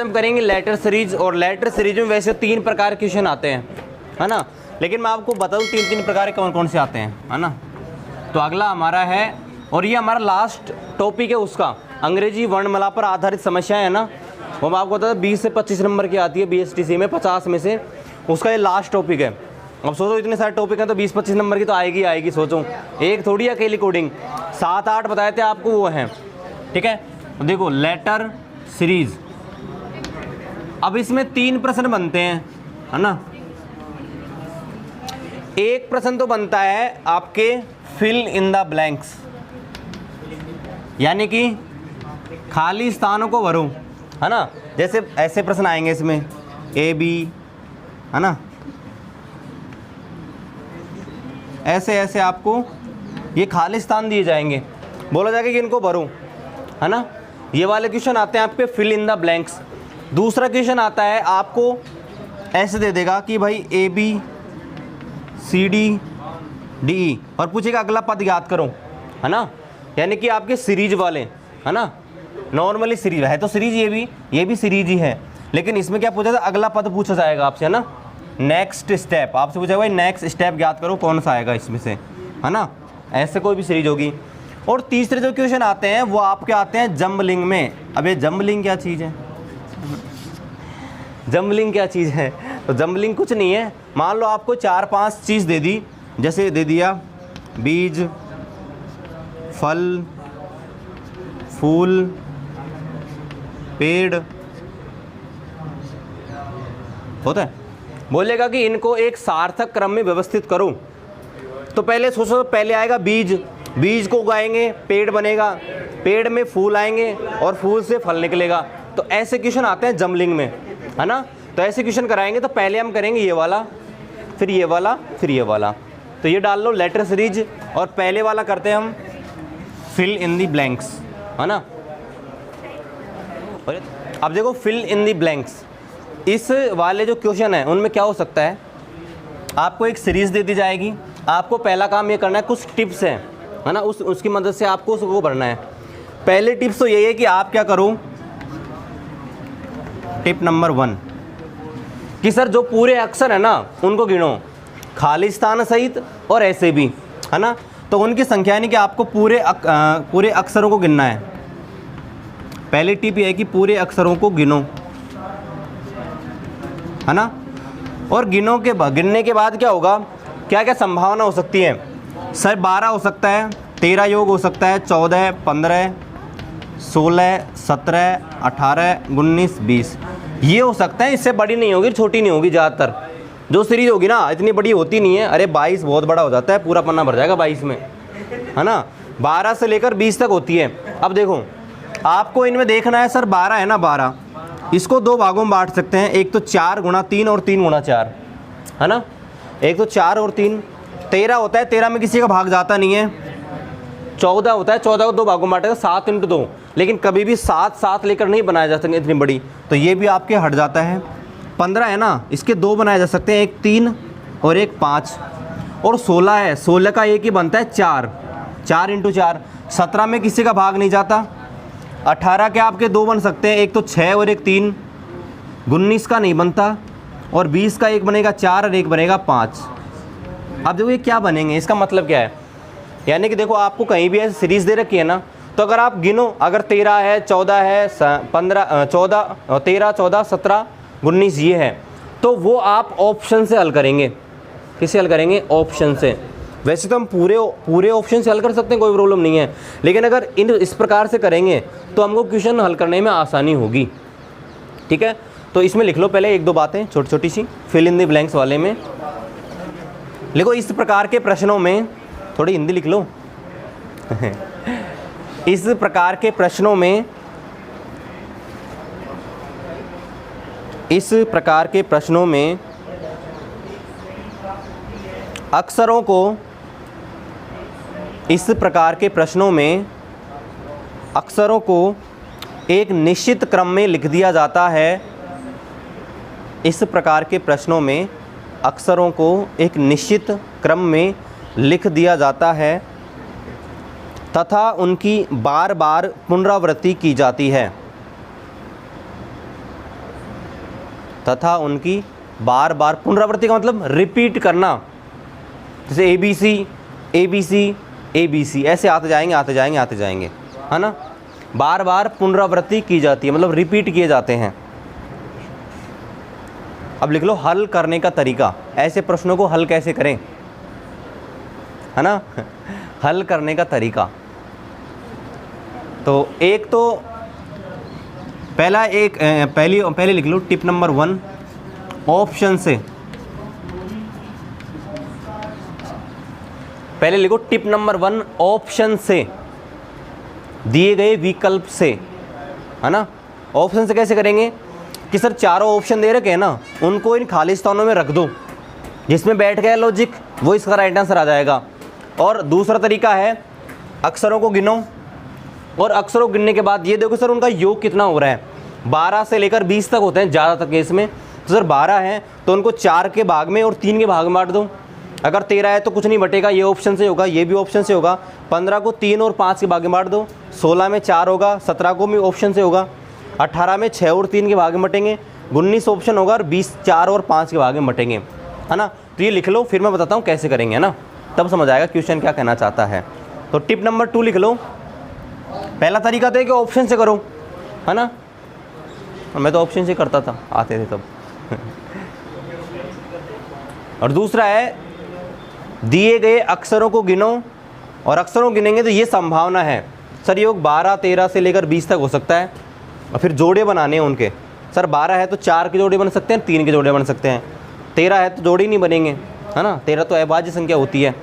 हम करेंगे letter series. और लेटर सीरीज में वैसे 3 प्रकार के क्वेश्चन आते हैं, है ना, लेकिन मैं आपको बताऊँ 3 प्रकार कौन कौन से आते हैं, है ना। तो अगला हमारा है, और ये हमारा लास्ट टॉपिक है उसका, अंग्रेजी वर्णमाला पर आधारित समस्याएं, है ना। वो मैं आपको बता दूं 20 से 25 नंबर की आती है BSTC में, 50 में से उसका ये लास्ट टॉपिक है। अब सोचो इतने सारे टॉपिक हैं तो 20-25 नंबर की तो आएगी। सोचो एक थोड़ी अकेली कोडिंग, 7-8 बताए थे आपको वो हैं, ठीक है। तो देखो लेटर सीरीज, अब इसमें 3 प्रश्न बनते हैं, है ना। एक प्रश्न तो बनता है आपके फिल इन द ब्लैंक्स, यानी कि खाली स्थानों को भरो, है ना। जैसे ऐसे प्रश्न आएंगे इसमें AB, है ना, ऐसे आपको ये खाली स्थान दिए जाएंगे, बोला जाएगा कि इनको भरो, है ना। ये वाले क्वेश्चन आते हैं आपके फिल इन द ब्लैंक्स। दूसरा क्वेश्चन आता है आपको ऐसे दे देगा कि भाई ABCDDE और पूछेगा अगला पद याद करो, है ना, यानी कि आपके सीरीज वाले, है ना। नॉर्मली सीरीज है तो सीरीज ये भी सीरीज ही है, लेकिन इसमें क्या पूछा था, अगला पद पूछा जाएगा आपसे, है ना। नेक्स्ट स्टेप आपसे पूछा भाई नेक्स्ट स्टेप याद करो कौन सा आएगा इसमें से, है ना। ऐसे कोई भी सीरीज होगी। और तीसरे जो क्वेश्चन आते हैं वो आपके आते हैं जंबलिंग में। अब ये जंबलिंग क्या चीज़ है, जंबलिंग क्या चीज़ है, तो जंबलिंग कुछ नहीं है। मान लो आपको 4-5 चीज़ दे दी, जैसे दे दिया बीज, फल, फूल, पेड़, होता है, बोलेगा कि इनको एक सार्थक क्रम में व्यवस्थित करो। तो पहले सोचो, पहले आएगा बीज, बीज को उगाएंगे पेड़ बनेगा, पेड़ में फूल आएंगे और फूल से फल निकलेगा। तो ऐसे क्वेश्चन आते हैं जंबलिंग में, है ना। तो ऐसे क्वेश्चन कराएंगे तो पहले हम करेंगे ये वाला, फिर ये वाला, फिर ये वाला। तो ये डाल लो लेटर सीरीज, और पहले वाला करते हैं हम फिल इन दी ब्लैंक्स, है ना। अब देखो फिल इन दी ब्लैंक्स, इस वाले जो क्वेश्चन है उनमें क्या हो सकता है, आपको एक सीरीज दे दी जाएगी, आपको पहला काम ये करना है, कुछ टिप्स हैं, है ना, उसकी मदद से आपको उसको भरना है। पहले टिप्स तो यही है कि आप क्या करो, टिप नंबर 1 कि सर जो पूरे अक्षर है ना उनको गिनो, खाली स्थान सहित और ऐसे भी, है ना। तो उनकी संख्या यानी कि आपको पूरे अक्षरों को गिनना है। पहली टिप ये है कि पूरे अक्षरों को गिनो, है ना। और गिनने के बाद क्या होगा, क्या क्या संभावना हो सकती है, सर 12 हो सकता है, 13 योग हो सकता है, 14, 15, 16, 17, 18, 19, 20 ये हो सकता है। इससे बड़ी नहीं होगी, छोटी नहीं होगी। ज़्यादातर जो सीरीज होगी ना इतनी बड़ी होती नहीं है। अरे 22 बहुत बड़ा हो जाता है, पूरा पन्ना भर जाएगा 22 में, है ना। 12 से लेकर 20 तक होती है। अब देखो आपको इनमें देखना है, सर 12 है ना, 12 इसको 2 भागों में बांट सकते हैं, एक तो 4 गुणा 3 और 3 गुणा 4, है ना। एक तो 4 और 3, 13 होता है, 13 में किसी का भाग जाता नहीं है। 14 होता है, 14 को 2 भागों में बांटेगा, 7 × 2, लेकिन कभी भी 7 लेकर नहीं बनाया जा सकता इतनी बड़ी, तो ये भी आपके हट जाता है। 15 है ना, इसके 2 बनाए जा सकते हैं, एक 3 और एक 5। और 16 है, 16 का एक ही बनता है 4 × 4, 17 में किसी का भाग नहीं जाता। 18 के आपके 2 बन सकते हैं, एक तो 6 और एक 3, 19 का नहीं बनता, और 20 का एक बनेगा 4 और एक बनेगा 5। अब देखो ये क्या बनेंगे, इसका मतलब क्या है, यानी कि देखो आपको कहीं भी ऐसी सीरीज दे रखी है ना, तो अगर आप गिनो, अगर 13 है, 14 है, 13, 14, 17, 19 ये है, तो वो आप ऑप्शन से हल करेंगे। किससे हल करेंगे, ऑप्शन से। वैसे तो हम पूरे ऑप्शन से हल कर सकते हैं, कोई प्रॉब्लम नहीं है, लेकिन अगर इस प्रकार से करेंगे तो हमको क्वेश्चन हल करने में आसानी होगी, ठीक है। तो इसमें लिख लो पहले 1-2 बातें छोटी छोटी सी, फिल इन द ब्लैंक्स वाले में लिखो। इस प्रकार के प्रश्नों में, थोड़ी हिंदी लिख लो इस प्रकार के प्रश्नों में अक्षरों को एक निश्चित क्रम में लिख दिया जाता है। इस प्रकार के प्रश्नों में अक्षरों को एक निश्चित क्रम में लिख दिया जाता है तथा उनकी बार बार पुनरावृत्ति की जाती है। तथा उनकी बार बार पुनरावृत्ति का मतलब रिपीट करना, जैसे ABC ABC ABC ऐसे आते जाएंगे आते जाएंगे आते जाएंगे, है ना। बार बार पुनरावृत्ति की जाती है, मतलब रिपीट किए जाते हैं। अब लिख लो हल करने का तरीका, ऐसे प्रश्नों को हल कैसे करें, है ना। हल करने का तरीका, तो एक तो पहले लिख लो टिप नंबर 1, ऑप्शन से। पहले लिखो टिप नंबर 1, ऑप्शन से, दिए गए विकल्प से, है ना। ऑप्शन से कैसे करेंगे कि सर चारों ऑप्शन दे रखे हैं ना, उनको इन खाली स्थानों में रख दो, जिसमें बैठ गया लॉजिक वो इसका राइट आंसर आ जाएगा। और दूसरा तरीका है अक्षरों को गिनो, और अक्षरों गिनने के बाद ये देखो सर उनका योग कितना हो रहा है। 12 से लेकर 20 तक होते हैं ज़्यादातर केस में, तो सर 12 है तो उनको 4 के भाग में और 3 के भाग में बांट दो। अगर 13 है तो कुछ नहीं बटेगा, ये ऑप्शन से होगा, ये भी ऑप्शन से होगा। 15 को 3 और 5 के भाग में बांट दो, 16 में 4 होगा, 17 को भी ऑप्शन से होगा, 18 में 6 और 3 के भाग में बटेंगे, 19 ऑप्शन होगा और 20 4 और 5 के भाग में बटेंगे, है ना। तो ये लिख लो, फिर मैं बताता हूँ कैसे करेंगे, है ना, तब समझ आएगा क्वेश्चन क्या कहना चाहता है। तो टिप नंबर 2 लिख लो। पहला तरीका तो है कि ऑप्शन से करो, है ना, मैं तो ऑप्शन से करता था, आते थे तब। और दूसरा है दिए गए अक्षरों को गिनो, और अक्षरों गिनेंगे तो ये संभावना है सर योग 12 13 से लेकर 20 तक हो सकता है, और फिर जोड़े बनाने हैं उनके। सर 12 है तो 4 के जोड़े बन सकते हैं, 3 के जोड़े बन सकते हैं, 13 है तो जोड़े नहीं बनेंगे, है ना, 13 तो अभाज्य संख्या होती है।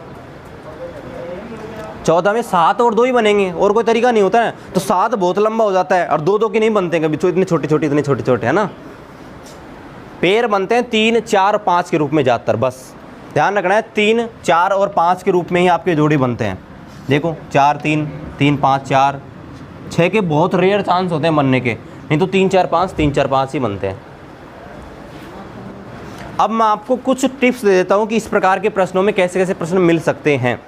14 में 7 और 2 ही बनेंगे, और कोई तरीका नहीं होता है, तो 7 बहुत लंबा हो जाता है, और 2 के नहीं बनते कभी, तो इतने छोटे छोटे इतने छोटे छोटे, है ना। पेड़ बनते हैं 3 4 5 के रूप में ज़्यादातर, बस ध्यान रखना है 3 4 और 5 के रूप में ही आपके जोड़े बनते हैं। देखो 4 3 3 5 4 6 के बहुत रेयर चांस होते हैं बनने के, नहीं तो 3 4 5 3 4 5 ही बनते हैं। अब मैं आपको कुछ टिप्स दे देता हूँ कि इस प्रकार के प्रश्नों में कैसे कैसे प्रश्न मिल सकते हैं।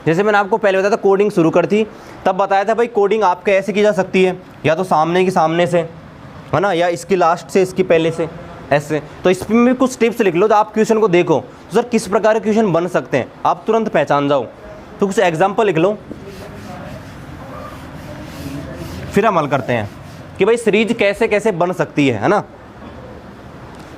जैसे मैंने आपको पहले बताया था कोडिंग शुरू कर थी, तब बताया था भाई कोडिंग आपके ऐसे की जा सकती है, या तो सामने की सामने से, है ना, या इसकी लास्ट से इसकी पहले से, ऐसे। तो इसमें भी कुछ टिप्स लिख लो, तो आप क्वेश्चन को देखो तो सर किस प्रकार के क्वेश्चन बन सकते हैं, आप तुरंत पहचान जाओ। तो कुछ एग्जाम्पल लिख लो, फिर हम हल करते हैं कि भाई सीरीज कैसे कैसे बन सकती है ना।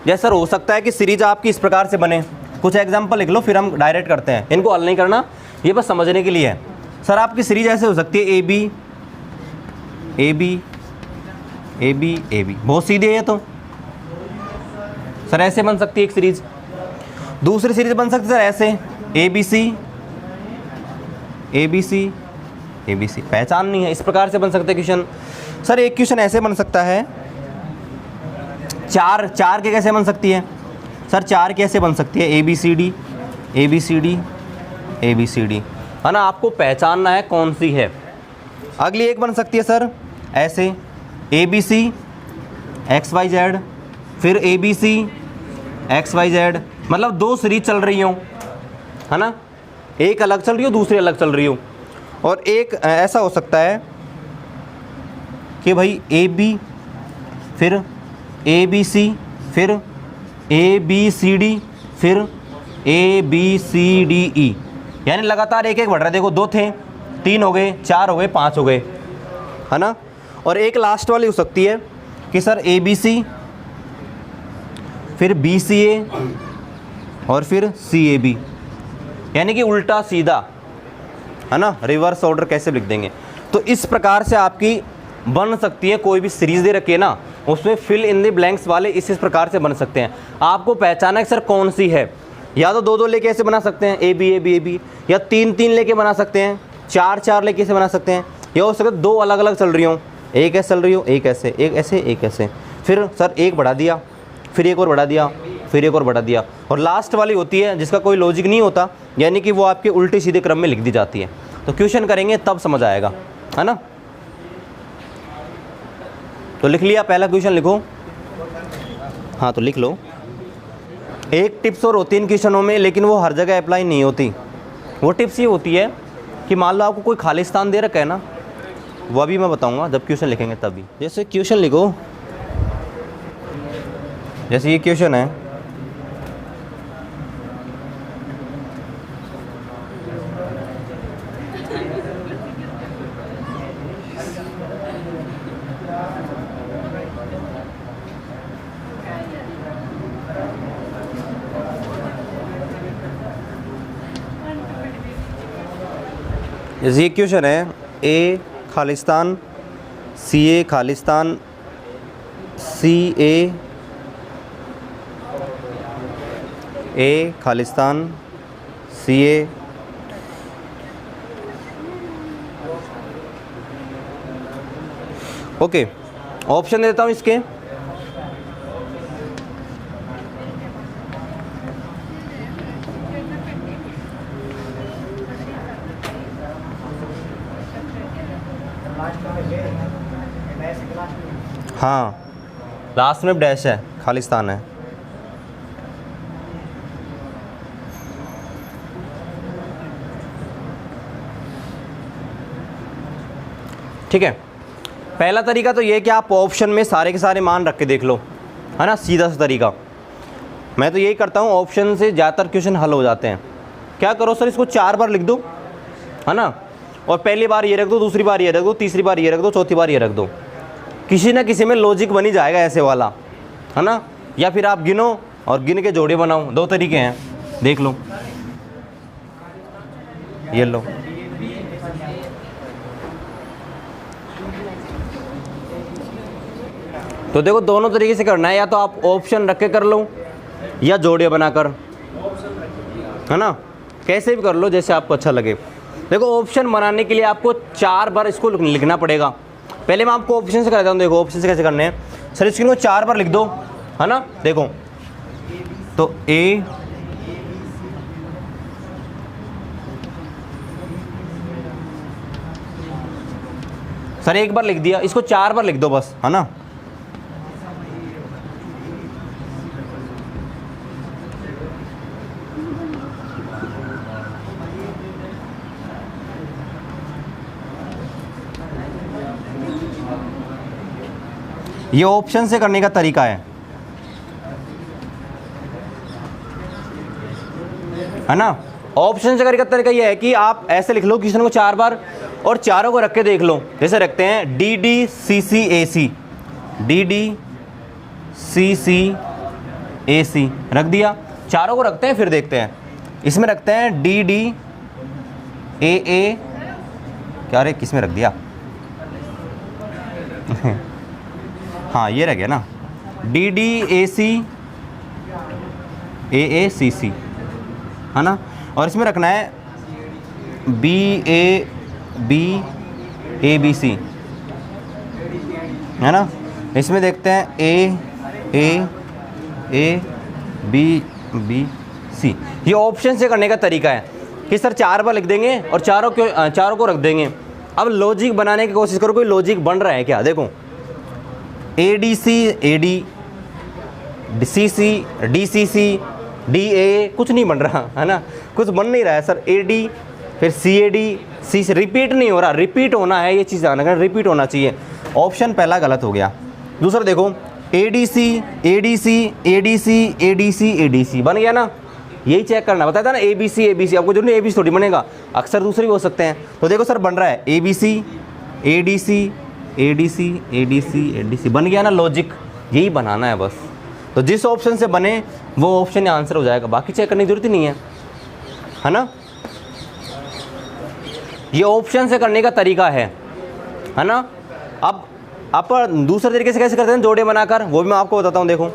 जैसे सर हो सकता है कि सीरीज आपकी इस प्रकार से बने, कुछ एग्जाम्पल लिख लो, फिर हम डायरेक्ट करते हैं। इनको हल नहीं करना, ये बस समझने के लिए है। सर आपकी सीरीज ऐसे हो सकती है A B A B A B A B, बहुत सीधे है, तो सर ऐसे बन सकती है एक सीरीज। दूसरी सीरीज बन सकती है सर ऐसे A B C A B C A B C, पहचान नहीं है, इस प्रकार से बन सकते हैं क्वेश्चन। सर एक क्वेश्चन ऐसे बन सकता है, 4 के कैसे बन सकती है सर, 4 कैसे बन सकती है, A B C D A B C D A B C D, है ना, आपको पहचानना है कौन सी है। अगली एक बन सकती है सर ऐसे A B C X Y Z, फिर A B C X Y Z, मतलब 2 सीरीज चल रही हो, है ना, एक अलग चल रही हो दूसरी अलग चल रही हो। और एक ऐसा हो सकता है कि भाई ए बी फिर ए बी सी फिर ए बी सी डी फिर A B C D E, यानी लगातार एक एक बढ़ रहा है। देखो 2 थे, 3 हो गए, 4 हो गए, 5 हो गए, है ना। और एक लास्ट वाली हो सकती है कि सर ए बी सी फिर बी सी ए और फिर सी ए बी, यानी कि उल्टा सीधा, है ना, रिवर्स ऑर्डर कैसे लिख देंगे। तो इस प्रकार से आपकी बन सकती है, कोई भी सीरीज दे रखी है ना, उसमें फिल इन द ब्लैंक्स वाले इस प्रकार से बन सकते हैं। आपको पहचाना है कि सर कौन सी है, या तो 2 लेके ऐसे बना सकते हैं A B A B A B, या 3 लेके बना सकते हैं, 4 लेके ऐसे बना सकते हैं, या हो सकता है 2 अलग अलग चल रही हो, एक ऐसे चल रही हो, एक ऐसे, एक ऐसे, एक ऐसे, फिर सर एक बढ़ा दिया, फिर एक और बढ़ा दिया, फिर एक और बढ़ा दिया, और लास्ट वाली होती है जिसका कोई लॉजिक नहीं होता, यानी कि वो आपके उल्टे सीधे क्रम में लिख दी जाती है। तो क्वेश्चन करेंगे तब समझ आएगा, है ना। तो लिख लिया, पहला क्वेश्चन लिखो, हाँ तो लिख लो। एक टिप्स और होती है इन क्वेश्चनों में, लेकिन वो हर जगह अप्लाई नहीं होती। वो टिप्स ये होती है कि मान लो आपको कोई खाली स्थान दे रखा है ना, वो अभी मैं बताऊंगा जब क्वेश्चन लिखेंगे तभी। जैसे क्वेश्चन लिखो, जैसे ये क्वेश्चन है, जैसे ये क्वेश्चन है, ए खालिस्तान, सी ए खालिस्तान, सी ए खालिस्तान, सी ए, ओके। ऑप्शन देता हूँ इसके, हाँ लास्ट में डैश है, खालिस्तान है। ठीक है, पहला तरीका तो ये कि आप ऑप्शन में सारे के सारे मान रख के देख लो, है ना, सीधा सा तरीका। मैं तो यही करता हूँ, ऑप्शन से ज़्यादातर क्वेश्चन हल हो जाते हैं। क्या करो सर, इसको 4 बार लिख दो, है ना, और पहली बार ये रख दो, दूसरी बार ये रख दो, तीसरी बार ये रख दो, चौथी बार ये रख दो। किसी ना किसी में लॉजिक बन ही जाएगा ऐसे वाला, है ना। या फिर आप गिनो और गिन के जोड़े बनाओ, 2 तरीके हैं, देख लो। ये लो, तो देखो दोनों तरीके से करना है, या तो आप ऑप्शन रख के कर लो या जोड़े बनाकर, है ना, कैसे भी कर लो जैसे आपको अच्छा लगे। देखो ऑप्शन बनाने के लिए आपको 4 बार इसको लिखना पड़ेगा। पहले मैं आपको ऑप्शन से कराता हूँ, देखो ऑप्शन से कैसे करने हैं। सर इसको 4 बार लिख दो, है ना, देखो तो ए, सर एक बार लिख दिया, इसको 4 बार लिख दो बस, है ना। ये ऑप्शन से करने का तरीका है ना। ऑप्शन से करने का तरीका ये है कि आप ऐसे लिख लो क्वेश्चन को 4 बार और चारों को रख के देख लो। जैसे रखते हैं डी डी सी सी ए सी, डी डी सी सी ए सी रख दिया, चारों को रखते हैं, फिर देखते हैं इसमें रखते हैं डी डी ए, क्या रे किस में रख दिया हाँ ये रह गया ना, डी डी ए सी ए सी सी, है ना। और इसमें रखना है बी ए बी सी, है ना। इसमें देखते हैं ए बी सी। ये ऑप्शन से करने का तरीका है कि सर 4 बार लिख देंगे और चारों को रख देंगे। अब लॉजिक बनाने की कोशिश करो, कोई लॉजिक बन रहा है क्या। देखो A D C A D, C C D C C, D A, कुछ नहीं बन रहा, है ना, कुछ बन नहीं रहा है सर। ए डी फिर सी ए डी सी से रिपीट नहीं हो रहा, रिपीट होना है ये चीज़, आना रिपीट होना चाहिए। ऑप्शन पहला गलत हो गया। दूसरा देखो A D C A D C A D C A D C A D C बन गया ना, यही चेक करना बताया था ना। ए बी सी आपको जो नहीं, ए बी सी थोड़ी बनेगा, अक्सर दूसरे भी हो सकते हैं। तो देखो सर बन रहा है A B C A D C A D C A D C A D C, बन गया ना लॉजिक, यही बनाना है बस। तो जिस ऑप्शन से बने वो ऑप्शन आंसर हो जाएगा, बाकी चेक करने की जरूरत ही नहीं है ना। ये ऑप्शन से करने का तरीका है ना। अब आप दूसरे तरीके से कैसे करते हैं, जोड़े बनाकर, वो भी मैं आपको बताता हूँ। देखो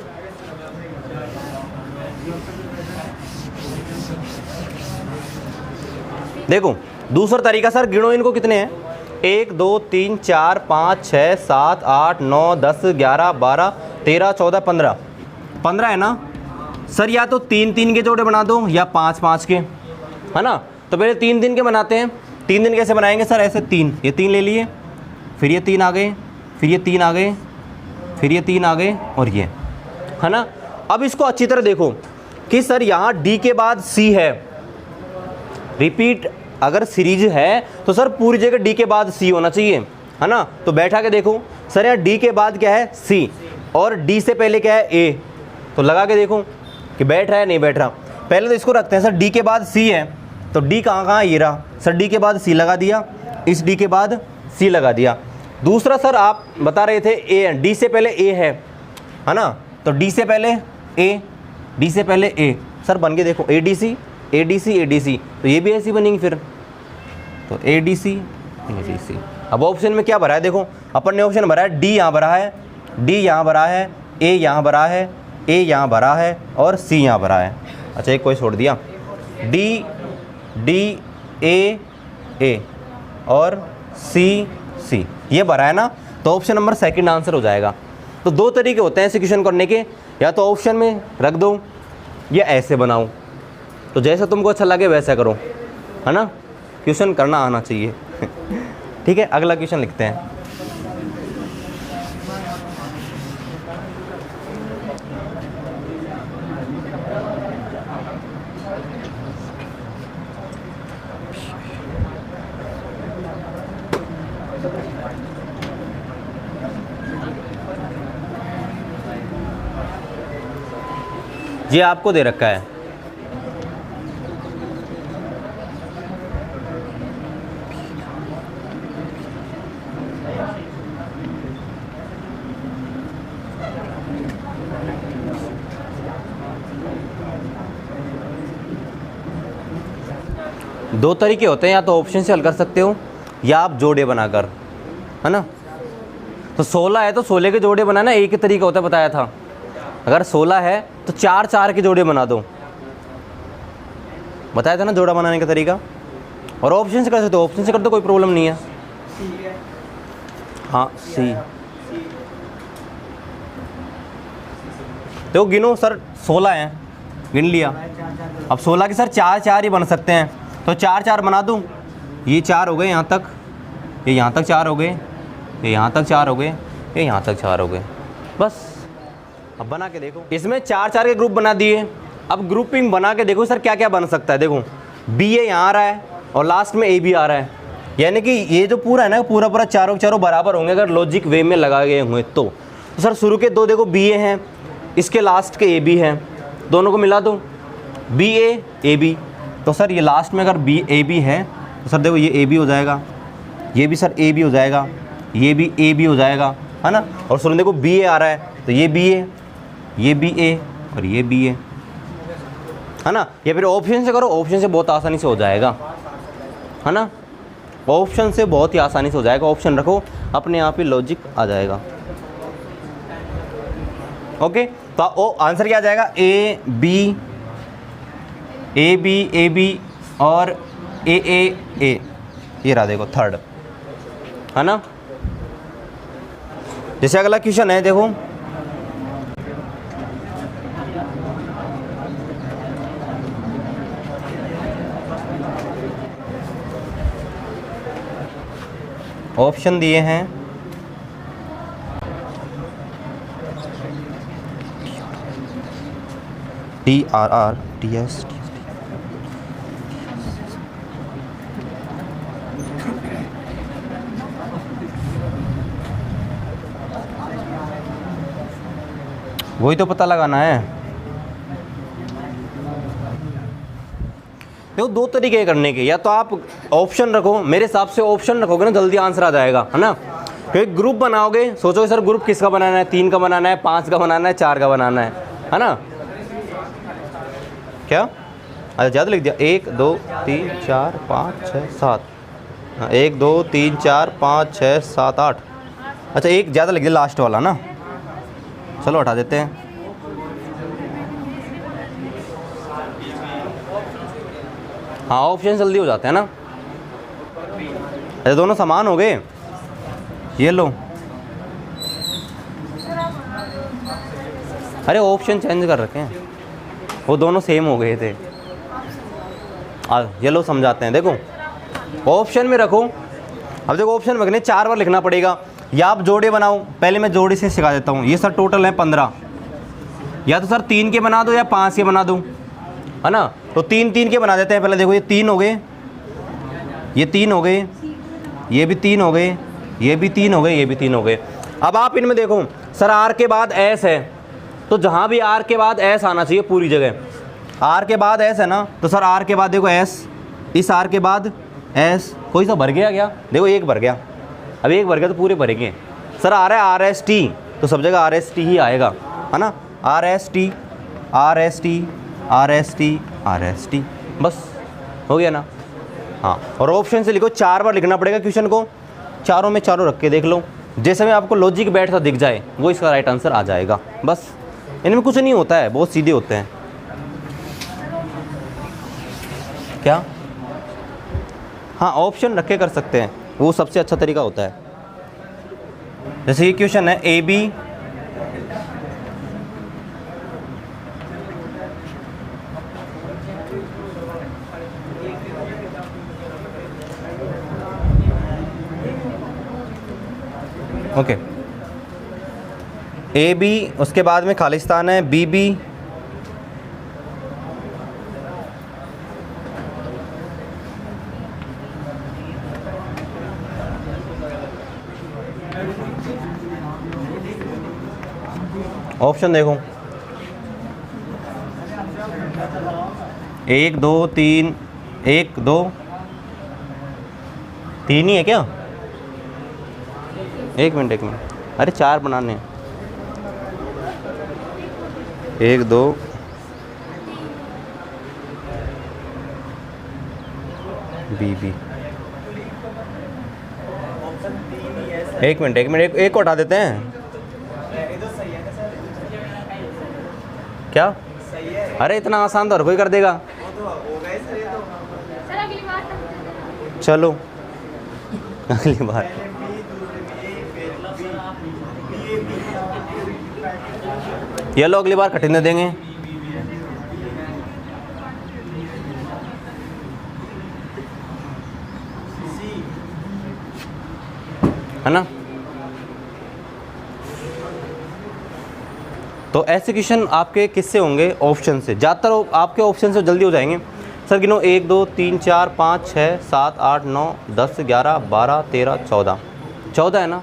देखो दूसरा तरीका सर, गिनो इनको कितने हैं, 1 2 3 4 5 6 7 8 9 10 11 12 13 14 15 15 है ना सर। या तो 3 के जोड़े बना दो या 5 के, है ना। तो पहले 3 के बनाते हैं। 3 कैसे बनाएंगे सर, ऐसे 3, ये 3 ले लिए, फिर ये 3 आ गए, फिर ये 3 आ गए, फिर ये 3 आ गए और ये, है ना। अब इसको अच्छी तरह देखो कि सर यहाँ डी के बाद सी है, रिपीट अगर सीरीज है तो सर पूरी जगह डी के बाद सी होना चाहिए, है ना। तो बैठा के देखो सर यहाँ डी के बाद क्या है, सी, और डी से पहले क्या है, ए। तो लगा के देखो कि बैठ रहा है नहीं बैठ रहा। पहले तो इसको रखते हैं सर, डी के बाद सी है तो डी कहाँ कहाँ ये रहा सर, डी के बाद सी लगा दिया, इस डी के बाद सी लगा दिया। दूसरा सर आप बता रहे थे ए, डी से पहले ए है ना, तो डी से पहले ए, डी से पहले ए सर बन के देखो A D C A D C A D C, तो ये भी ऐसी बनेंगी फिर, तो ए डी सी ए डी सी। अब ऑप्शन में क्या भरा है देखो, अपन ने ऑप्शन भरा है डी यहाँ भरा है, डी यहाँ भरा है, ए यहाँ भरा है, ए यहाँ भरा है और सी यहाँ भरा है। अच्छा एक कोई छोड़ दिया, डी डी ए और सी सी ये भरा है ना, तो ऑप्शन नंबर सेकंड आंसर हो जाएगा। तो दो तरीके होते हैं एक्सक्यूशन करने के, या तो ऑप्शन में रख दो या ऐसे बनाओ, तो जैसा तुमको अच्छा लगे वैसा करो, है ना, क्वेश्चन करना आना चाहिए। ठीक है, अगला क्वेश्चन लिखते हैं। ये आपको दे रखा है, दो तरीके होते हैं, या तो ऑप्शन से हल कर सकते हो या आप जोड़े बनाकर, है ना। तो 16 है तो 16 के जोड़े बनाना एक ही तरीका होता है, बताया था। अगर 16 है तो 4 4 के जोड़े बना दो, बताया था ना जोड़ा बनाने का तरीका। और ऑप्शन से कर सकते हो, ऑप्शन से कर दो, कोई प्रॉब्लम नहीं है। हाँ सी, तो गिनो सर 16 हैं, गिन लिया। अब 16 के सर 4 4 ही बन सकते हैं, तो 4 4 बना दूँ, ये 4 हो गए यहाँ तक, ये यहाँ तक 4 हो गए, ये यहाँ तक 4 हो गए, ये यहाँ तक 4 हो गए, बस। अब बना के देखो, इसमें 4 4 के ग्रुप बना दिए। अब ग्रुपिंग बना के देखो सर क्या क्या बन सकता है। देखो बी ए यहाँ आ रहा है और लास्ट में ए भी आ रहा है, यानी कि ये जो पूरा है ना पूरा पूरा चारों के चारों बराबर होंगे अगर लॉजिक वे में लगाए गए हुए तो सर शुरू के दो देखो बी ए हैं, इसके लास्ट के ए बी हैं, दोनों को मिला दो बी ए बी, तो सर ये लास्ट में अगर बी ए बी है तो सर देखो ये ए बी हो जाएगा, ये भी सर ए बी हो जाएगा, ये भी ए बी हो जाएगा, है ना। और शुरू में देखो बी ए आ रहा है तो ये बी ए, ये बी ए और ये बी ए, है ना। या फिर ऑप्शन से करो, ऑप्शन से बहुत आसानी से हो जाएगा, है ना। ऑप्शन से बहुत ही आसानी से हो जाएगा, ऑप्शन रखो अपने आप ही लॉजिक आ जाएगा। ओके, तो आंसर क्या आ जाएगा, ए बी और ए, ये रहा देखो थर्ड, है ना। जैसे अगला क्वेश्चन है देखो, ऑप्शन दिए हैं T R R T S, वही तो पता लगाना है। देखो दो तरीके करने के, या तो आप ऑप्शन रखो, मेरे हिसाब से ऑप्शन रखोगे ना जल्दी आंसर आ जाएगा, है ना। क्योंकि ग्रुप बनाओगे सोचोगे सर ग्रुप किसका बनाना है, 3 का बनाना है, 5 का बनाना है, 4 का बनाना है ना। क्या अच्छा ज़्यादा लिख दिया, 1 2 3 4 5 6 7, 1 2 3 4 5 6 7 8, अच्छा एक ज़्यादा लिख दिया लास्ट वाला ना, चलो हटा देते हैं। हाँ ऑप्शन जल्दी हो जाते हैं ना। अच्छा दोनों समान हो गए, ये लो, अरे ऑप्शन चेंज कर रखे हैं, वो दोनों सेम हो गए थे। ये लो समझाते हैं, देखो ऑप्शन में रखो। अब देखो ऑप्शन में रखने 4 बार लिखना पड़ेगा, या आप जोड़े बनाओ, पहले मैं जोड़े से सिखा देता हूँ। ये सर टोटल है 15, या तो सर 3 के बना दो या 5 के बना दो, है ना। तो 3 3 के बना देते हैं। पहले देखो ये 3 हो गए, ये 3 हो गए, ये भी 3 हो गए, ये भी 3 हो गए, ये भी 3 हो गए। अब आप इनमें देखो सर आर के बाद एस है, तो जहाँ भी आर के बाद एस आना चाहिए पूरी जगह। आर के बाद एस है ना, तो सर आर के बाद देखो एस, इस आर के बाद एस, कोई सा भर गया क्या? देखो एक भर गया, अब एक भर गया तो पूरे भरेंगे। सर आ रहा है आर एस टी, तो सब जगह आर एस टी ही आएगा, है ना। R S T, R S T, R S T, R S T, बस हो गया ना। हाँ, और ऑप्शन से लिखो, 4 बार लिखना पड़ेगा क्वेश्चन को, चारों में चारों रख के देख लो, जैसे में आपको लॉजिक बैठता दिख जाए वो इसका राइट आंसर आ जाएगा। बस इनमें कुछ नहीं होता है, बहुत सीधे होते हैं। क्या? हाँ, ऑप्शन रख के कर सकते हैं, वो सबसे अच्छा तरीका होता है। जैसे ये क्वेश्चन है A B, okay, A B, उसके बाद में खालिस्तान है बी बी, ऑप्शन देखो 1 2 3, 1 2 3 ही है क्या? एक मिनट, अरे 4 बनाने हैं, 1 2 बी बी, एक मिनट, एक को हटा देते हैं। क्या? अरे इतना आसान तो हर कोई कर देगा। चलो अगली बार। ये लो, अगली बार कठिन देंगे। है ना। तो ऐसे क्वेश्चन आपके किससे होंगे? ऑप्शन से। ज़्यादातर आपके ऑप्शन से जल्दी हो जाएंगे। सर गिनो 1 2 3 4 5 6 7 8 9 10 11 12 13 14, 14 है ना।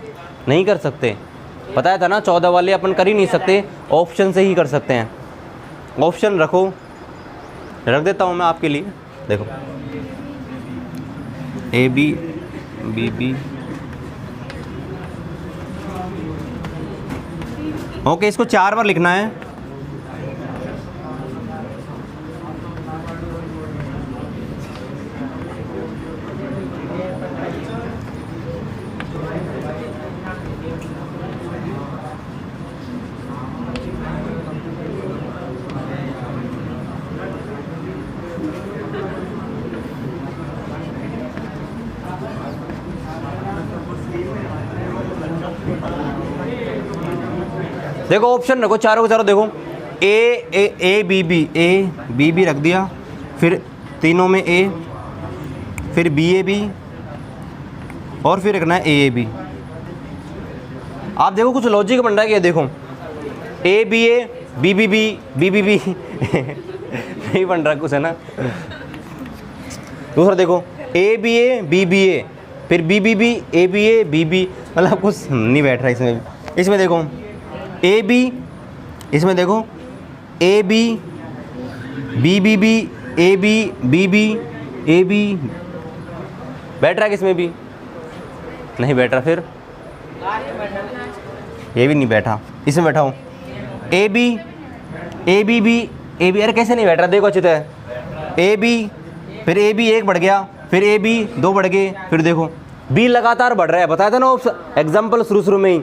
नहीं कर सकते, बताया था ना 14 वाले अपन कर ही नहीं सकते, ऑप्शन से ही कर सकते हैं। ऑप्शन रखो, रख देता हूँ मैं आपके लिए। देखो A B B B, okay, इसको 4 बार लिखना है। देखो ऑप्शन रखो चारों के चारों। देखो ए बी बी रख दिया, फिर तीनों में ए, फिर बी ए बी, और फिर रखना है ए बी। आप देखो कुछ लॉजिक बन रहा है क्या? देखो ए बी बी नहीं बन रहा कुछ, है ना। दूसरा देखो ए बी ए, फिर बी ए बी, मतलब कुछ नहीं बैठ रहा इसमें। इसमें देखो ए बी, इसमें देखो A B A B A B, बैठ रहा है किसमें भी नहीं बैठ रहा। फिर ये भी नहीं बैठा, इसमें बैठा हूँ ए बी अरे कैसे नहीं बैठ रहा? देखो अच्छी तरह ए बी, फिर ए बी 1 बढ़ गया, फिर ए बी 2 बढ़ गए, फिर देखो बी लगातार बढ़ रहा है। बताया था ना एग्जाम्पल शुरू में ही,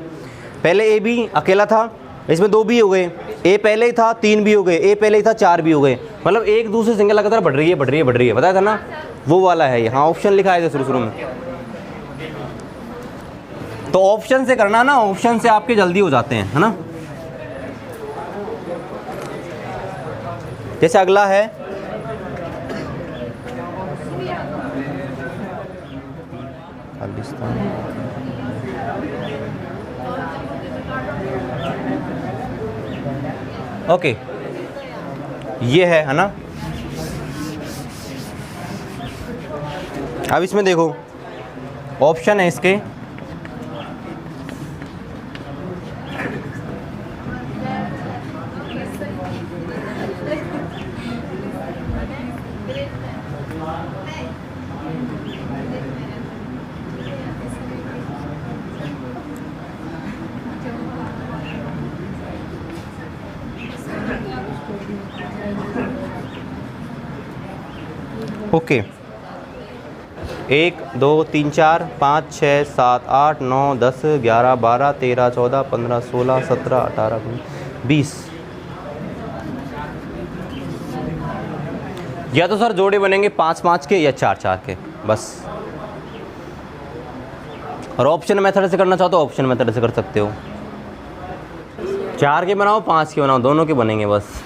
पहले ए बी अकेला था, इसमें 2 भी हो गए, ए पहले ही था 3 भी हो गए, ए पहले ही था 4 भी हो गए, मतलब एक दूसरे सिंगल लगातार बढ़ रही है। बताया था ना, वो वाला है ये। हाँ, ऑप्शन लिखा है शुरू में। तो ऑप्शन से करना ना, ऑप्शन से आपके जल्दी हो जाते हैं, है ना। जैसे अगला है खालिस्तान, ओके, ये है ना। अब इसमें देखो ऑप्शन है इसके ओके 1 2 3 4 5 6 7 8 9 10 11 12 13 14 15 16 17 18 20। या तो सर जोड़े बनेंगे 5 5 के या 4 4 के बस। और ऑप्शन मेथड से करना चाहो तो ऑप्शन मेथड से कर सकते हो। 4 के बनाओ 5 के बनाओ, दोनों के बनेंगे बस।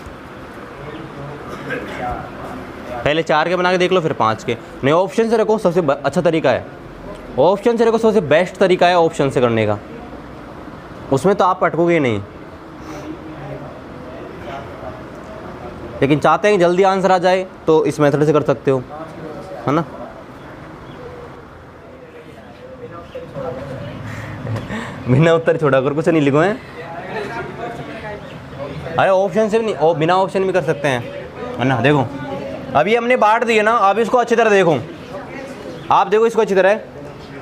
पहले 4 के बना के देख लो फिर 5 के। नहीं ऑप्शन से रखो, सबसे अच्छा तरीका है ऑप्शन से रखो, सबसे बेस्ट तरीका है ऑप्शन से करने का। उसमें तो आप अटकोगे नहीं, लेकिन चाहते हैं कि जल्दी आंसर आ जाए तो इस मेथड से कर सकते हो, है ना। बिना उत्तर छोड़ा कर कुछ नहीं लिखो हैं। अरे ऑप्शन से भी नहीं, बिना ऑप्शन भी कर सकते हैं, है ना। देखो अभी हमने बांट दी है ना, अब इसको अच्छी तरह देखो, आप देखो इसको अच्छी तरह,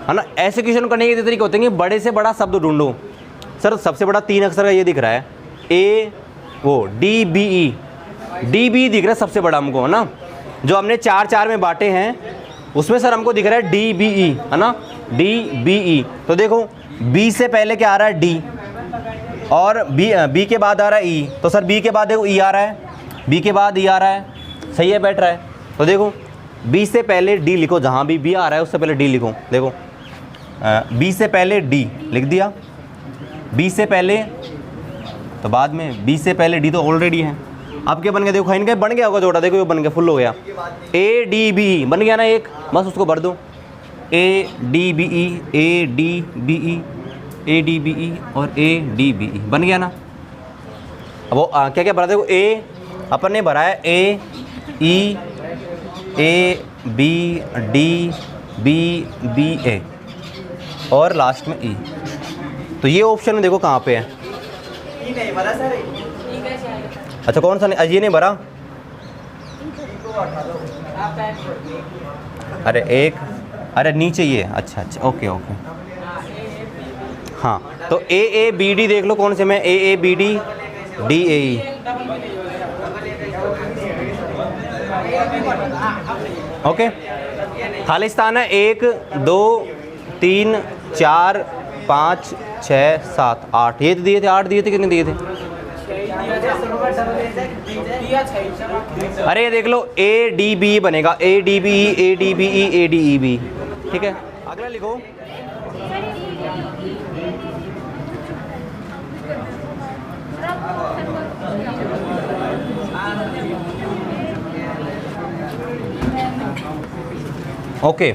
है ना। ऐसे क्वेश्चन करने के तरीके होते हैं कि बड़े से बड़ा शब्द ढूंढो। सर सबसे बड़ा 3 अक्षर का ये दिख रहा है, ए वो D B E, D B दिख रहा है सबसे बड़ा हमको, है ना। जो हमने 4 4 में बांटे हैं उसमें सर हमको दिख रहा है डी बी ई, है ना, डी बी ई। तो देखो बी से पहले क्या आ रहा है, डी, और बी के बाद आ रहा है ई। तो सर बी के बाद देखो ई आ रहा है, बी के बाद ई आ रहा है, सही है, बैठ रहा है। तो देखो बी से पहले डी लिखो, जहाँ भी बी आ रहा है उससे पहले डी लिखो। देखो बी से पहले डी लिख दिया, बी से पहले तो बाद में बी से पहले डी तो ऑलरेडी है। अब क्या बन गया, देखो इनका बन गया होगा जोड़ा, देखो ये बन गया, फुल हो गया, ए डी बी ई बन गया ना एक, बस उसको भर दो, A D B E, A D B E, A D B E और ए डी बी ई बन गया ना। अब वो क्या क्या भरा, देखो ए अपन ने भरा है A E, A B D B B A और लास्ट में ई। तो ये ऑप्शन में देखो कहाँ पे है, नहीं भरा सर। अच्छा कौन सा नहीं, ये नहीं भरा, अरे एक, अरे नीचे ये, अच्छा अच्छा ओके ओके। हाँ तो ए बी डी देख लो कौन से में, A B D D A E. Okay Khalistan है 1 2 3 4 5 6 7 8, ये दिए थे, 8 दिए थे, कितने दिए थे? अरे ये देख लो ए डी बी बनेगा, A D B E, A D B E, A D E B, ठीक है। अगला लिखो, ओके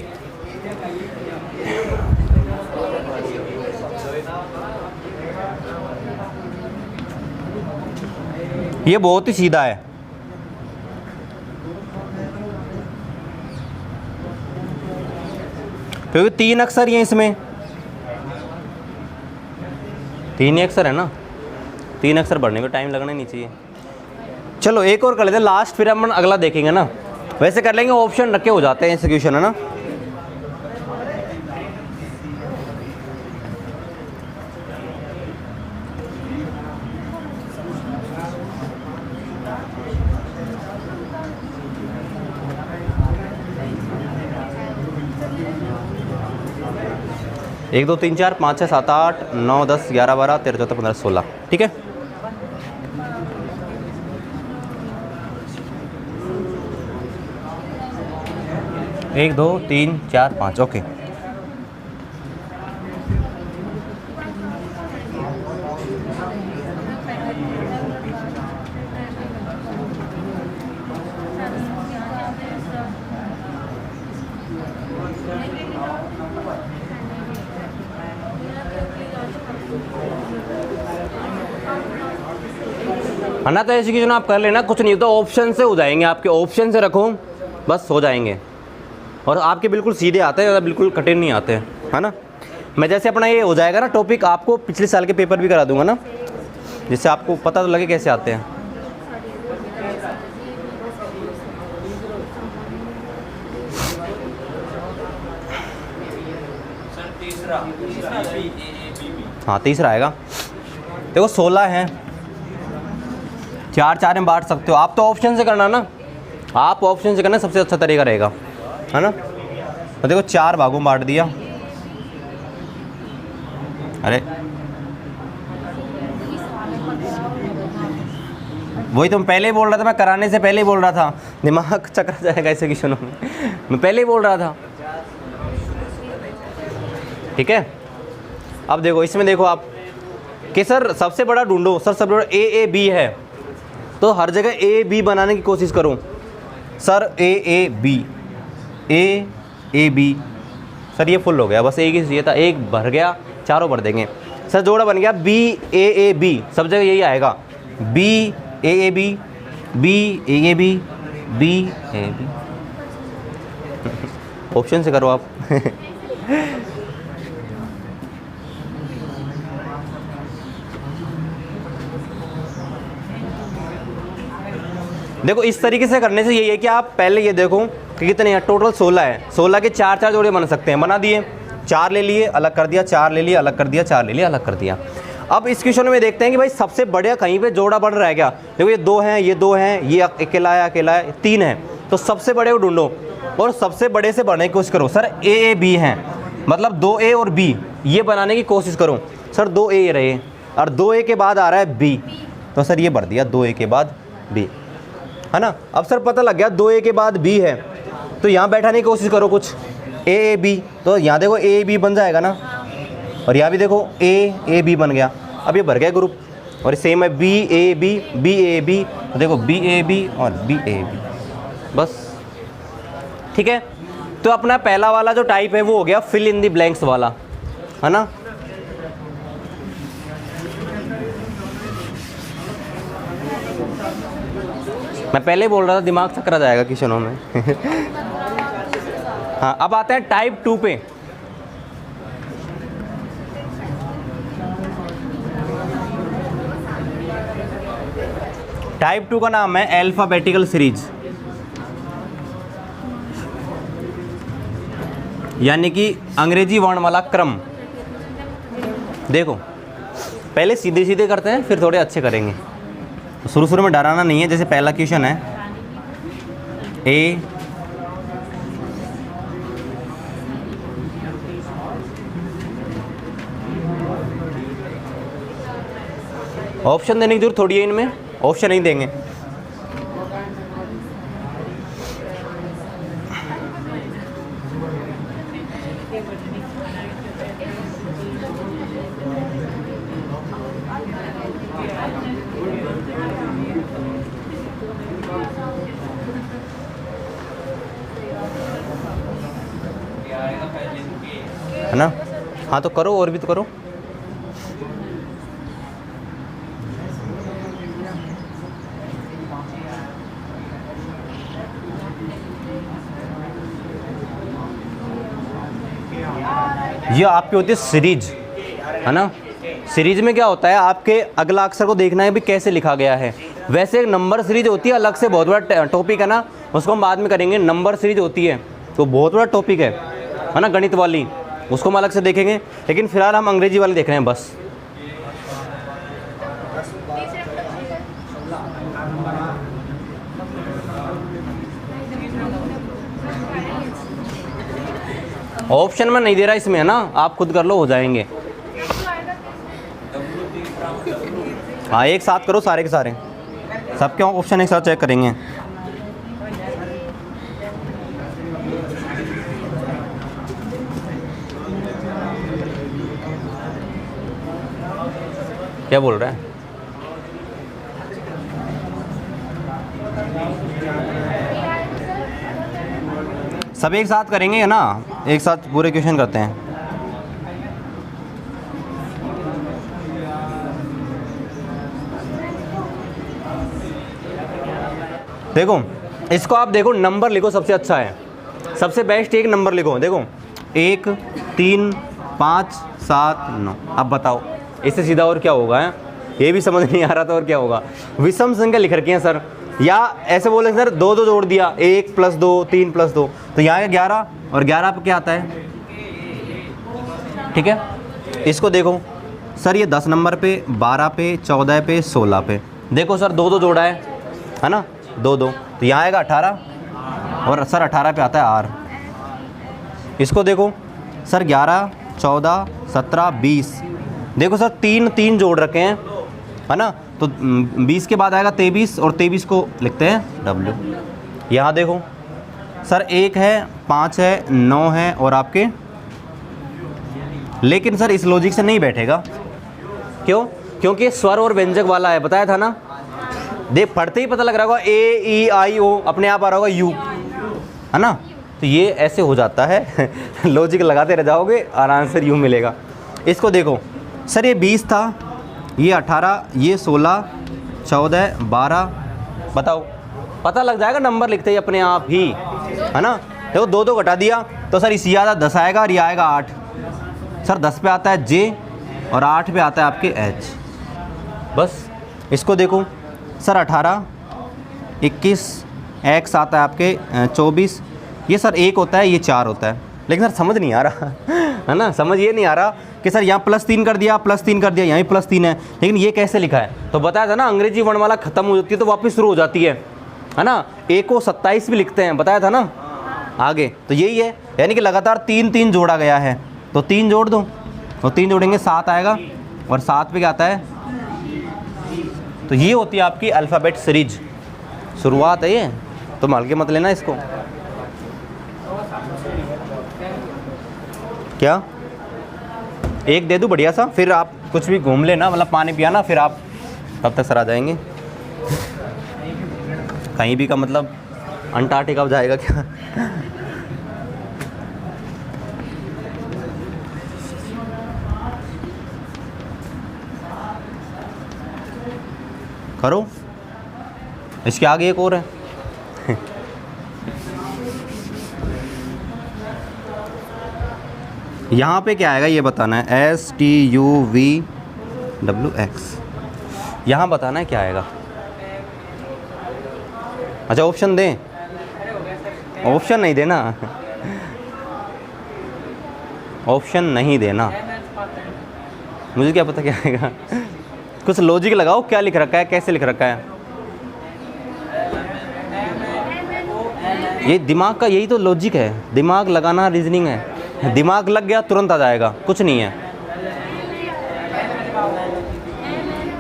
ये बहुत ही सीधा है, क्योंकि 3 अक्षर ही हैं इसमें, 3 ही अक्षर है ना, 3 अक्षर बढ़ने में टाइम लगना नहीं चाहिए। चलो एक और कर लेते हैं लास्ट, फिर हम अगला देखेंगे ना। वैसे कर लेंगे, ऑप्शन रखे हो जाते हैं ऐसे क्वेश्चन, है ना। एक 2 3 4 5 6 7 8 9 10 11 12 13 14 15 16, ठीक है। एक 2 3 4 5, ओके। है ना। तो ऐसी क्वेश्चन आप कर लेना, कुछ नहीं होता, ऑप्शन से हो जाएंगे आपके, ऑप्शन से रखो बस हो जाएंगे। और आपके बिल्कुल सीधे आते हैं, ज़्यादा बिल्कुल कठिन नहीं आते हैं, है ना। मैं जैसे अपना ये हो जाएगा ना टॉपिक, आपको पिछले साल के पेपर भी करा दूंगा ना, जिससे आपको पता तो लगे कैसे आते हैं। हाँ तीसरा आएगा। देखो 16 है, 4 4 में बांट सकते हो आप, तो ऑप्शन से करना ना, आप ऑप्शन से करना सबसे अच्छा तरीका रहेगा, है ना। तो देखो 4 भागों में बांट दिया, अरे वही तो मैं पहले ही बोल रहा था, मैं कराने से पहले ही बोल रहा था, दिमाग चकरा जाएगा ऐसे क्वेश्चनों में, मैं पहले ही बोल रहा था। ठीक है, अब देखो इसमें देखो आप कि सर सबसे बड़ा ढूंढो, सर सबसे बड़ा ए बी है, तो हर जगह ए बी बनाने की कोशिश करो। सर ए बी, सर ये फुल हो गया, बस एक ही चाहिए था, एक भर गया, चारों भर देंगे। सर जोड़ा बन गया बी ए बी, सब जगह यही आएगा, B A B, B A B, B A B. Option से करो आप। देखो इस तरीके से करने से यही है कि आप पहले ये देखो कि कितने हैं, टोटल 16 है, 16 के 4 4 जोड़े बन सकते हैं, बना दिए, 4 ले लिए अलग कर दिया, 4 ले लिए अलग कर दिया, 4 ले लिए अलग कर दिया। अब इस क्वेश्चन में देखते हैं कि भाई सबसे बढ़िया कहीं पे जोड़ा बन रहा है क्या। देखो ये 2 हैं, ये 2 हैं, ये अकेला है, 3 है, तो सबसे बड़े को ढूंढो और सबसे बड़े से बढ़ने की कोशिश करो। सर ए बी हैं, मतलब 2A और B ये बनाने की कोशिश करो। सर 2A रहे और 2A के बाद आ रहा है B, तो सर ये भर दिया 2A के बाद B, है ना। अब सर पता लग गया 2A के बाद B है, तो यहाँ बैठाने की कोशिश करो कुछ A B, तो यहाँ देखो A B बन जाएगा ना, और यहाँ भी देखो A B बन गया। अब ये भर गया ग्रुप, और सेम है B A B, तो देखो B A B और B A B, बस ठीक है। तो अपना पहला वाला जो टाइप है वो हो गया फिल इन द ब्लैंक्स वाला, है ना। मैं पहले ही बोल रहा था दिमाग चकरा जाएगा क्वेश्चनों में। हाँ अब आते हैं टाइप 2 पे। टाइप 2 का नाम है अल्फाबेटिकल सीरीज, यानी कि अंग्रेजी वर्णमाला क्रम। देखो पहले सीधे सीधे करते हैं, फिर थोड़े अच्छे करेंगे, तो शुरू में डराना नहीं है। जैसे पहला क्वेश्चन है ए ऑप्शन देने की जरूरत थोड़ी है, इनमें ऑप्शन नहीं देंगे। है ना, हाँ तो करो, और भी तो करो। ये आपकी होती है सीरीज, है ना। सीरीज में क्या होता है, आपके अगला अक्षर को देखना है भी कैसे लिखा गया है। वैसे एक नंबर सीरीज होती है, अलग से बहुत बड़ा टॉपिक है ना, उसको हम बाद में करेंगे। नंबर सीरीज होती है तो बहुत बड़ा टॉपिक है ना, गणित वाली, उसको हम अलग से देखेंगे। लेकिन फिलहाल हम अंग्रेजी वाली देख रहे हैं बस। ऑप्शन में नहीं दे रहा इसमें, है ना, आप खुद कर लो, हो जाएंगे। हाँ एक साथ करो सारे के सारे, सबके ऑप्शन एक साथ चेक करेंगे। क्या बोल रहा है? सब एक साथ करेंगे, है ना, एक साथ पूरे क्वेश्चन करते हैं। देखो इसको आप देखो, नंबर लिखो, सबसे अच्छा है, सबसे बेस्ट एक नंबर लिखो। देखो 1 3 5 7 9। अब बताओ इससे सीधा और क्या होगा, है? ये भी समझ नहीं आ रहा था और क्या होगा। विषम संख्या लिख रखी है सर, या ऐसे बोले सर 2 2 जोड़ दिया, 1 + 2 3 + 2, तो यहाँ 11, और 11 पे क्या आता है ठीक है। इसको देखो सर, ये 10 नंबर पे, 12 पे, 14 पे, 16 पे, देखो सर 2-2 जोड़ा है ना, 2-2, तो यहाँ आएगा 18 और सर 18 पे आता है आर। इसको देखो सर 11, 14, 17, 20, देखो सर 3-3 जोड़ रखे हैं, है ना, तो 20 के बाद आएगा 23 और 23 को लिखते हैं डब्ल्यू। यहाँ देखो सर 1 है, 5 है, 9 है और आपके, लेकिन सर इस लॉजिक से नहीं बैठेगा। क्यों? क्योंकि स्वर और व्यंजक वाला है, बताया था ना, देख पढ़ते ही पता लग रहा होगा, ए ई आई ओ अपने आप आ रहा होगा यू, है ना, तो ये ऐसे हो जाता है लॉजिक लगाते रह जाओगे और आंसर यू मिलेगा। इसको देखो सर, ये 20 था, ये 18, ये 16, 14, 12, बताओ, पता लग जाएगा नंबर लिखते ही अपने आप ही, है ना। देखो 2-2 घटा दिया तो सर इसी आता 10 आएगा और ये आएगा 8, सर 10 पे आता है जे और 8 पे आता है आपके एच। बस इसको देखो सर 18, 21, एक्स आता है आपके 24, ये सर 1 होता है, ये 4 होता है, लेकिन सर समझ नहीं आ रहा है ना, समझ ये नहीं आ रहा कि सर यहाँ +3 कर दिया, +3 कर दिया, यहाँ भी +3 है, लेकिन ये कैसे लिखा है। तो बताया था ना, अंग्रेजी वर्णमाला खत्म हो जाती है तो वापस शुरू हो जाती है ना। 1 को 27 भी लिखते हैं, बताया था ना आगे, तो यही है, यानी कि लगातार 3-3 जोड़ा गया है, तो 3 जोड़ दो, तो 3 जोड़ेंगे 7 आएगा और 7 पे क्या आता है, तो ये होती है आपकी अल्फ़ाबेट सीरीज, शुरुआत है ये, तो हल्के मत लेना इसको। क्या एक दे दूँ बढ़िया सा, फिर आप कुछ भी घूम लेना, मतलब पानी पियाना, फिर आप तब तक सर आ जाएंगे। कहीं भी का मतलब अंटार्कटिका अब जाएगा क्या करो, इसके आगे एक और है यहाँ पे क्या आएगा ये बताना है, STUVWX, यहाँ बताना है क्या आएगा। अच्छा ऑप्शन दें, ऑप्शन नहीं देना ऑप्शन नहीं देना, मुझे क्या पता क्या आएगा कुछ लॉजिक लगाओ, क्या लिख रखा है, कैसे लिख रखा है, ये दिमाग का यही तो लॉजिक है, दिमाग लगाना रीजनिंग है, दिमाग लग गया तुरंत आ जाएगा, कुछ नहीं है,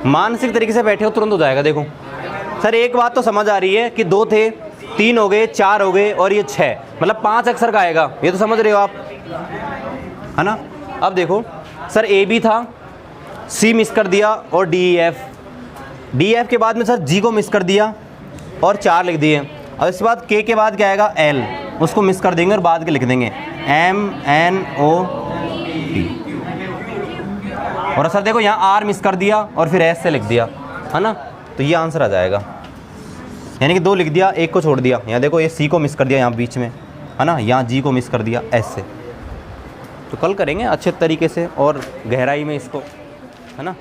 मानसिक तरीके से बैठे हो तुरंत हो जाएगा। देखो सर एक बात तो समझ आ रही है कि 2 थे, 3 हो गए, 4 हो गए और ये 6, मतलब 5 अक्षर का आएगा, ये तो समझ रहे हो आप, है ना। अब देखो सर ए बी था, सी मिस कर दिया और डी एफ के बाद में सर जी को मिस कर दिया और 4 लिख दिए, और इसके बाद के बाद क्या आएगा एल, उसको मिस कर देंगे और बाद के लिख देंगे MNOP, और सर देखो यहाँ आर मिस कर दिया और फिर एस से लिख दिया, है ना, तो ये आंसर आ जाएगा, यानी कि 2 लिख दिया, 1 को छोड़ दिया, यहाँ देखो ये सी को मिस कर दिया यहाँ बीच में, है ना, यहाँ जी को मिस कर दिया एस से। तो कल करेंगे अच्छे तरीके से और गहराई में इसको, है ना।